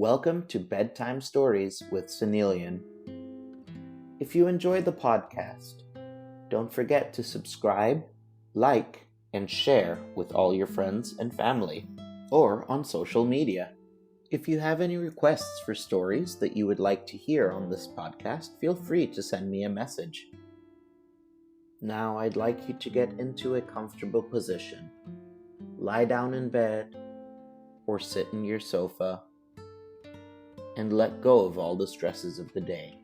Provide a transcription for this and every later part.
Welcome to Bedtime Stories with Sonneillon. If you enjoyed the podcast, don't forget to subscribe, like, and share with all your friends and family, or on social media. If you have any requests for stories that you would like to hear on this podcast, feel free to send me a message. Now I'd like you to get into a comfortable position. Lie down in bed, or sit in your sofa, and let go of all the stresses of the day.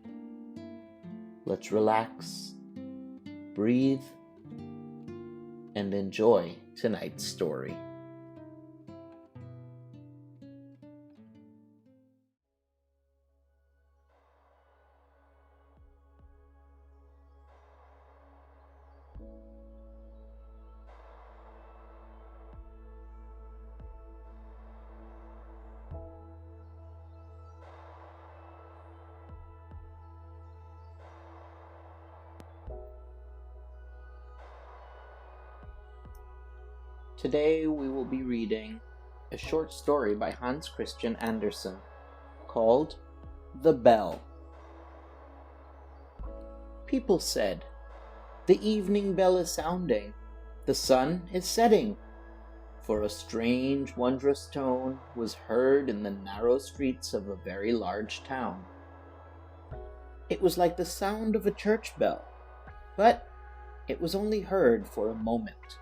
Let's relax, breathe, and enjoy tonight's story. Today we will be reading a short story by Hans Christian Andersen called The Bell. People said, "The evening bell is sounding, the sun is setting," for a strange, wondrous tone was heard in the narrow streets of a very large town. It was like the sound of a church bell, but it was only heard for a moment.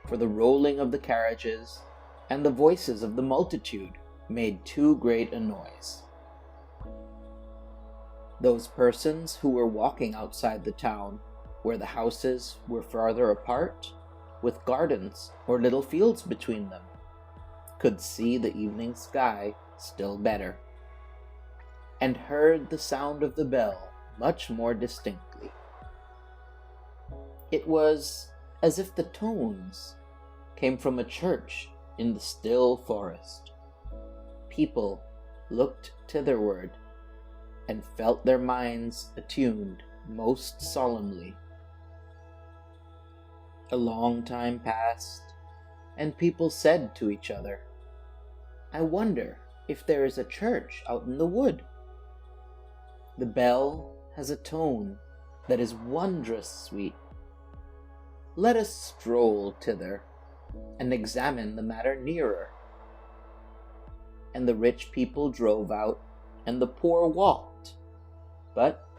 For the rolling of the carriages and the voices of the multitude made too great a noise. Those persons who were walking outside the town, where the houses were farther apart, with gardens or little fields between them, could see the evening sky still better, and heard the sound of the bell much more distinctly. It was as if the tones came from a church in the still forest. People looked thitherward and felt their minds attuned most solemnly. A long time passed, and people said to each other, "I wonder if there is a church out in the wood. The bell has a tone that is wondrous sweet. Let us stroll thither and examine the matter nearer." And the rich people drove out, and the poor walked, but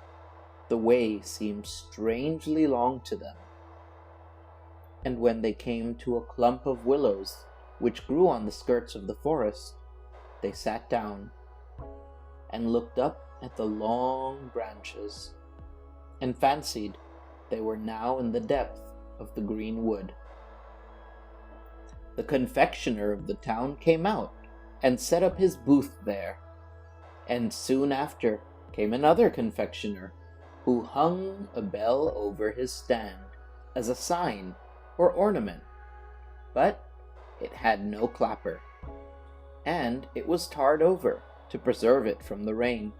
the way seemed strangely long to them. And when they came to a clump of willows which grew on the skirts of the forest, they sat down and looked up at the long branches, and fancied they were now in the depth of the green wood. The confectioner of the town came out and set up his booth there, and soon after came another confectioner, who hung a bell over his stand as a sign or ornament, but it had no clapper, and it was tarred over to preserve it from the rain.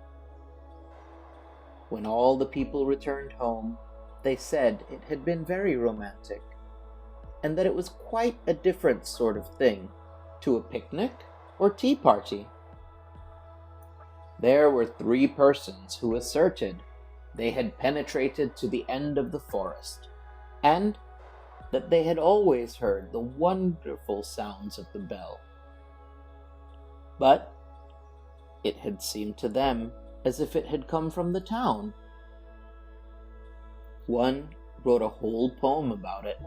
When all the people returned home, they said it had been very romantic, and that it was quite a different sort of thing to a picnic or tea party. There were 3 persons who asserted they had penetrated to the end of the forest, and that they had always heard the wonderful sounds of the bell. But it had seemed to them as if it had come from the town. One wrote a whole poem about it,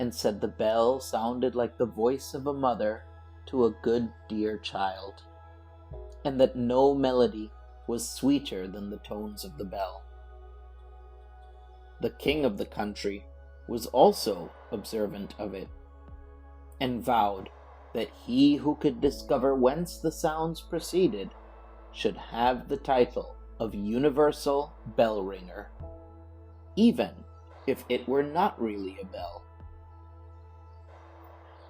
and said the bell sounded like the voice of a mother to a good dear child, and that no melody was sweeter than the tones of the bell. The king of the country was also observant of it, and vowed that he who could discover whence the sounds proceeded should have the title of universal bell ringer, even if it were not really a bell.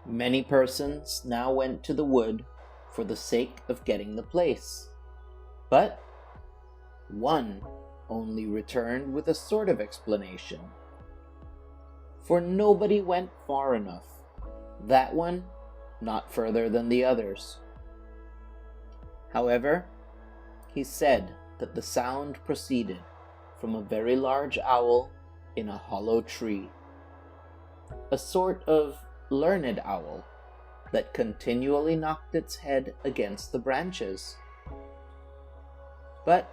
Many persons now went to the wood for the sake of getting the place, but one only returned with a sort of explanation. For nobody went far enough, that one not further than the others. However, he said that the sound proceeded from a very large owl in a hollow tree, a sort of learned owl that continually knocked its head against the branches. But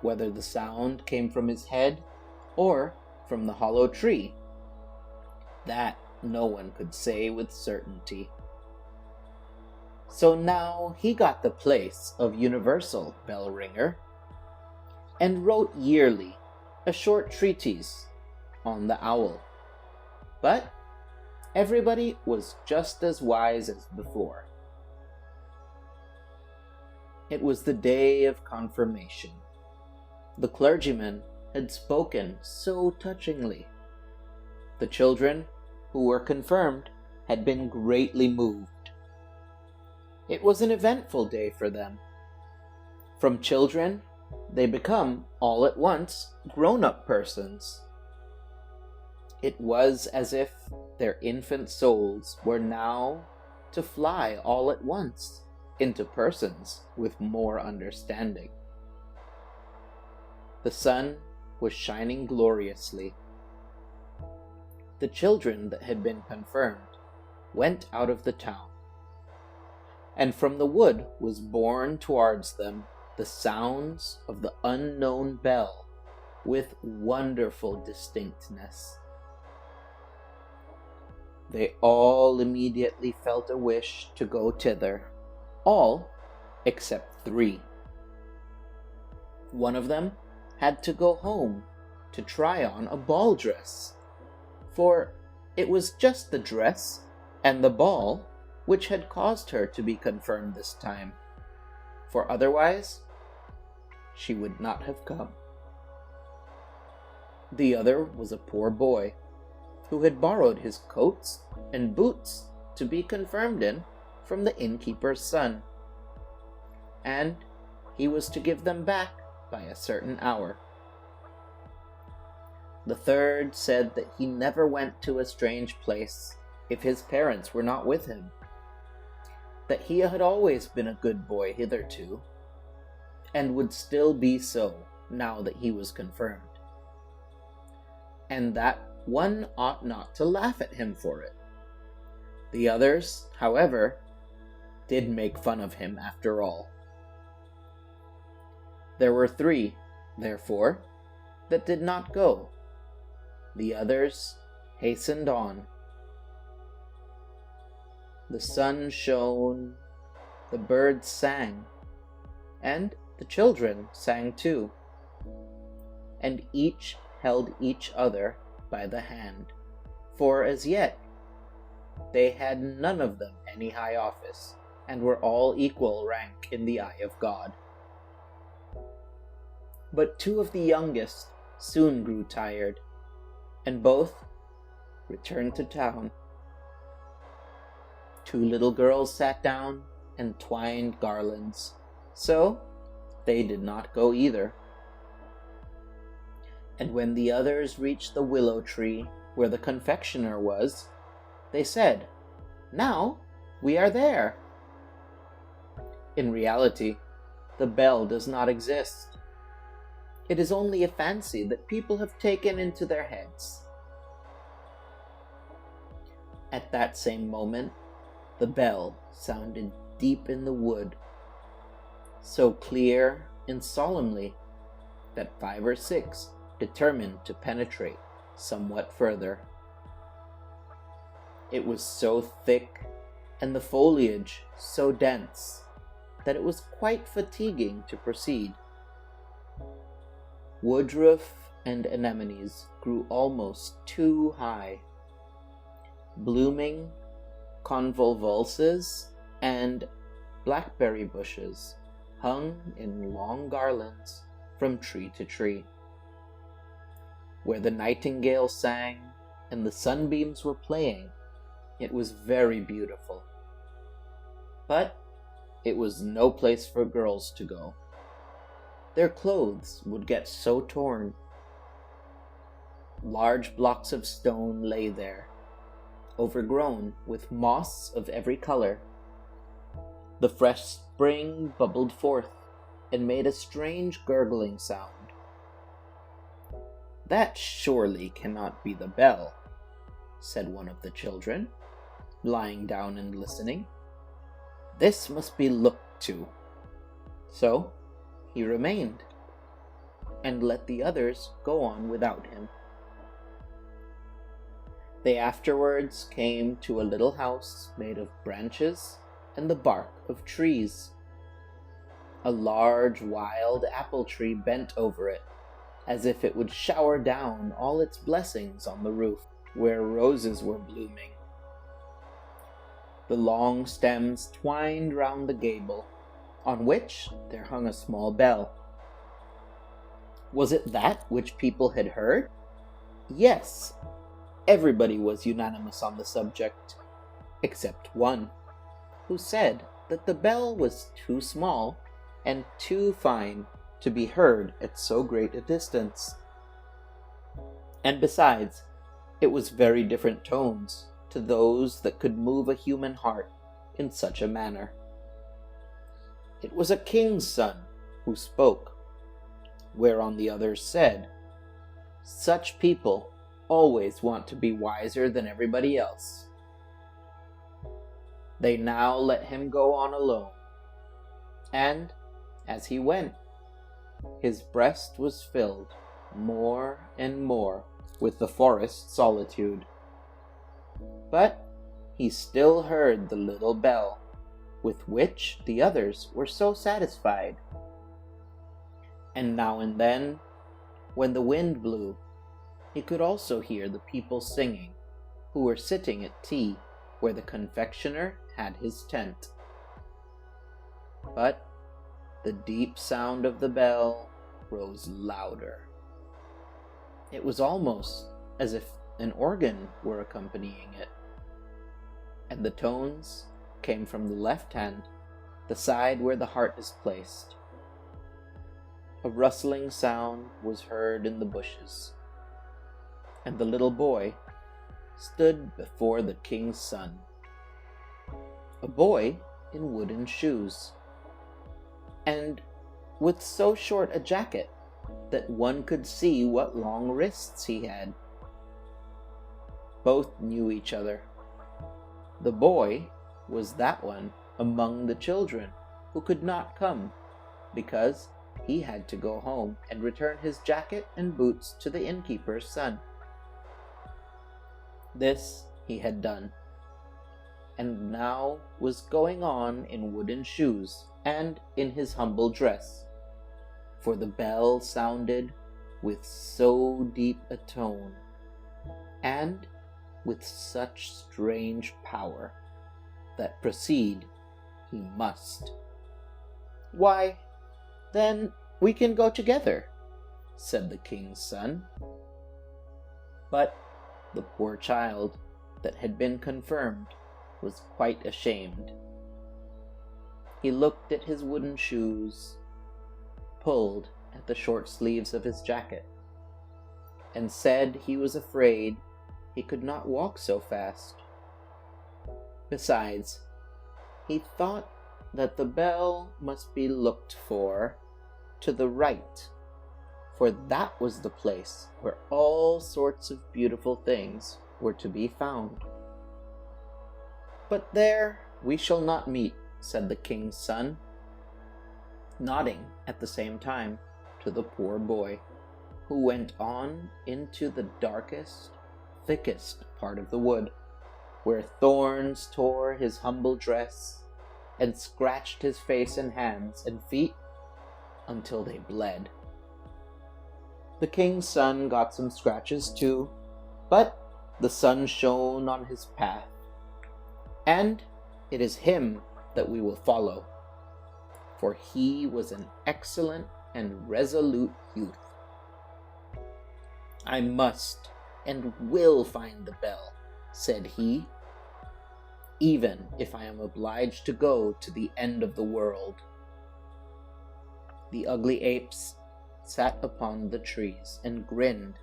whether the sound came from his head or from the hollow tree, that no one could say with certainty. So now he got the place of universal bell ringer, and wrote yearly a short treatise on the owl. But everybody was just as wise as before. It was the day of confirmation. The clergyman had spoken so touchingly. The children who were confirmed had been greatly moved. It was an eventful day for them. From children, they become, all at once, grown-up persons. It was as if their infant souls were now to fly all at once into persons with more understanding. The sun was shining gloriously. The children that had been confirmed went out of the town, and from the wood was borne towards them the sounds of the unknown bell with wonderful distinctness. They all immediately felt a wish to go thither, all except 3. One of them had to go home to try on a ball dress, for it was just the dress and the ball which had caused her to be confirmed this time, for otherwise she would not have come. The other was a poor boy, who had borrowed his coats and boots to be confirmed in from the innkeeper's son, and he was to give them back by a certain hour. The third said that he never went to a strange place if his parents were not with him, that he had always been a good boy hitherto, and would still be so now that he was confirmed, and that one ought not to laugh at him for it. The others, however, did make fun of him after all. There were 3, therefore, that did not go. The others hastened on. The sun shone, the birds sang, and the children sang too, and each held each other by the hand, for as yet they had none of them any high office, and were all equal rank in the eye of God. But 2 of the youngest soon grew tired, and both returned to town. 2 little girls sat down and twined garlands, so they did not go either. And when the others reached the willow tree where the confectioner was, they said, "Now we are there." In reality, the bell does not exist. It is only a fancy that people have taken into their heads. At that same moment, the bell sounded deep in the wood, so clear and solemnly that 5 or 6 determined to penetrate somewhat further. It was so thick, and the foliage so dense, that it was quite fatiguing to proceed. Woodruff and anemones grew almost too high. Blooming convolvulus and blackberry bushes hung in long garlands from tree to tree. Where the nightingale sang and the sunbeams were playing, it was very beautiful. But it was no place for girls to go. Their clothes would get so torn. Large blocks of stone lay there, overgrown with moss of every color. The fresh spring bubbled forth and made a strange gurgling sound. "That surely cannot be the bell," said one of the children, lying down and listening. "This must be looked to." So he remained, and let the others go on without him. They afterwards came to a little house made of branches and the bark of trees. A large wild apple tree bent over it, as if it would shower down all its blessings on the roof, where roses were blooming. The long stems twined round the gable, on which there hung a small bell. Was it that which people had heard? Yes, everybody was unanimous on the subject, except one, who said that the bell was too small and too fine to be heard at so great a distance. And besides, it was very different tones to those that could move a human heart in such a manner. It was a king's son who spoke, whereon the others said, "Such people always want to be wiser than everybody else." They now let him go on alone, and as he went, his breast was filled more and more with the forest solitude. But he still heard the little bell, with which the others were so satisfied. And now and then, when the wind blew, he could also hear the people singing, who were sitting at tea where the confectioner had his tent. But the deep sound of the bell rose louder. It was almost as if an organ were accompanying it, and the tones came from the left hand, the side where the heart is placed. A rustling sound was heard in the bushes, and the little boy stood before the king's son. A boy in wooden shoes, and with so short a jacket that one could see what long wrists he had. Both knew each other. The boy was that one among the children who could not come, because he had to go home and return his jacket and boots to the innkeeper's son. This he had done, and now was going on in wooden shoes and in his humble dress, for the bell sounded with so deep a tone, and with such strange power, that proceed he must. "Why, then we can go together," said the king's son. But the poor child that had been confirmed was quite ashamed. He looked at his wooden shoes, pulled at the short sleeves of his jacket, and said he was afraid he could not walk so fast. Besides, he thought that the bell must be looked for to the right, for that was the place where all sorts of beautiful things were to be found. "But there we shall not meet," said the king's son, nodding at the same time to the poor boy, who went on into the darkest, thickest part of the wood, where thorns tore his humble dress and scratched his face and hands and feet until they bled. The king's son got some scratches too, but the sun shone on his path, and it is him that we will follow, for he was an excellent and resolute youth. "I must and will find the bell," said he, "even if I am obliged to go to the end of the world." The ugly apes sat upon the trees and grinned.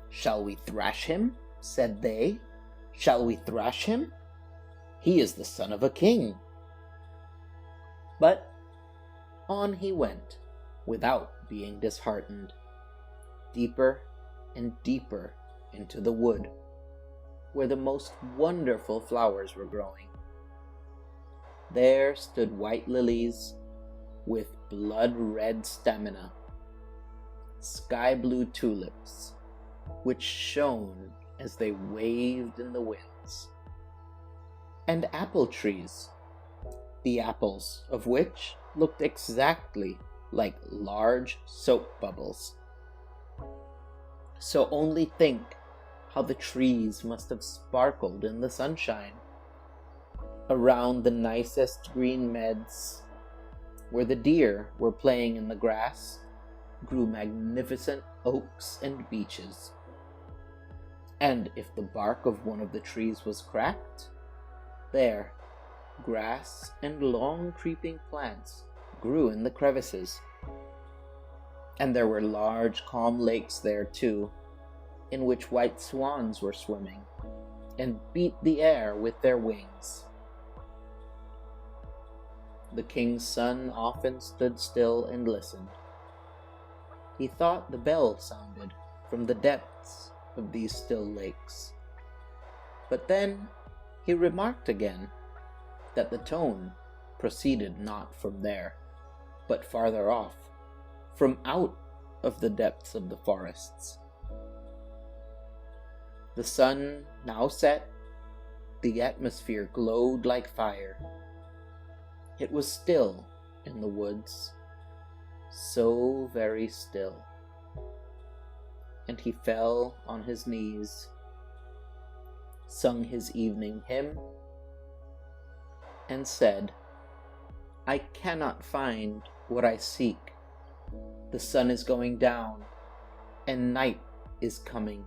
"Shall we thrash him?" said they. "Shall we thrash him? He is the son of a king, But on he went, without being disheartened, deeper and deeper into the wood, where the most wonderful flowers were growing. There stood white lilies with blood-red stamina, sky-blue tulips, which shone as they waved in the winds, and apple trees, the apples of which looked exactly like large soap bubbles. So only think how the trees must have sparkled in the sunshine. Around the nicest green meads, where the deer were playing in the grass, grew magnificent oaks and beeches. And if the bark of one of the trees was cracked, there, grass and long creeping plants grew in the crevices. And there were large calm lakes there too, in which white swans were swimming, and beat the air with their wings. The king's son often stood still and listened. He thought the bell sounded from the depths of these still lakes. But then he remarked again that the tone proceeded not from there, but farther off, from out of the depths of the forests. The sun now set, the atmosphere glowed like fire. It was still in the woods, so very still. And he fell on his knees, sung his evening hymn, and said, "I cannot find what I seek. The sun is going down, and night is coming,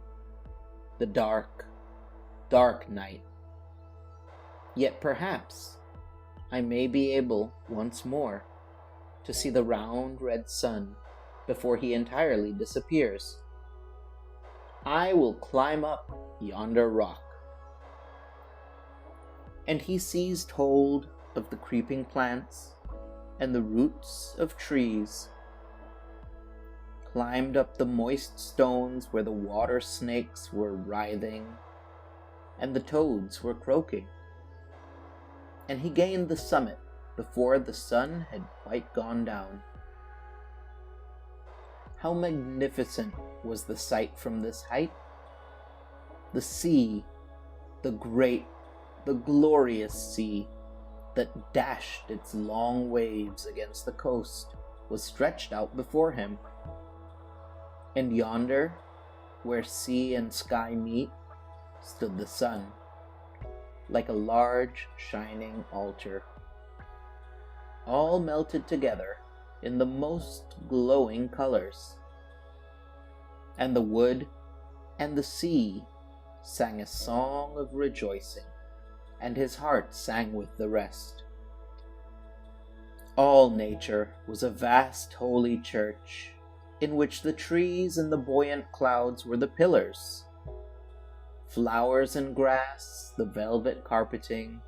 the dark, dark night. Yet perhaps I may be able once more to see the round red sun before he entirely disappears. I will climb up yonder rock." And he seized hold of the creeping plants and the roots of trees, climbed up the moist stones where the water snakes were writhing and the toads were croaking, and he gained the summit before the sun had quite gone down. How magnificent was the sight from this height! The sea, the great, the glorious sea that dashed its long waves against the coast, was stretched out before him. And yonder, where sea and sky meet, stood the sun, like a large shining altar, all melted together in the most glowing colors. And the wood and the sea sang a song of rejoicing, and his heart sang with the rest. All nature was a vast holy church, in which the trees and the buoyant clouds were the pillars, flowers and grass the velvet carpeting,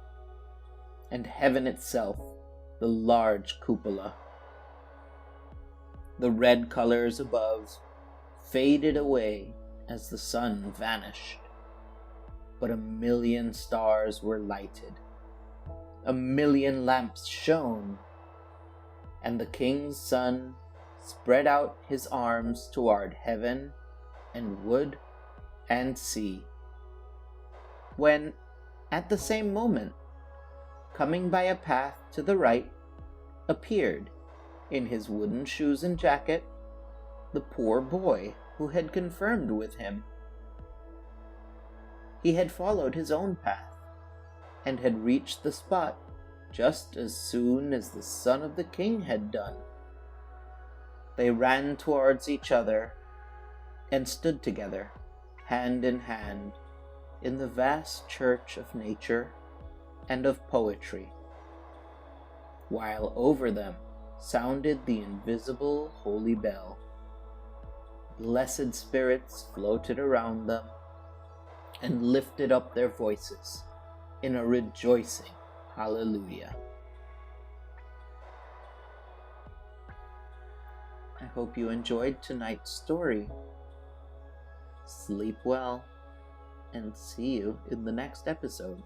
and heaven itself the large cupola. The red colors above faded away as the sun vanished, but 1,000,000 stars were lighted, 1,000,000 lamps shone, and the king's son spread out his arms toward heaven and wood and sea, when, at the same moment, coming by a path to the right, appeared, in his wooden shoes and jacket, the poor boy who had conferred with him. He had followed his own path, and had reached the spot just as soon as the son of the king had done. They ran towards each other, and stood together, hand in hand, in the vast church of nature and of poetry, while over them sounded the invisible holy bell. Blessed spirits floated around them, and lifted up their voices in a rejoicing hallelujah. I hope you enjoyed tonight's story. Sleep well, and see you in the next episode.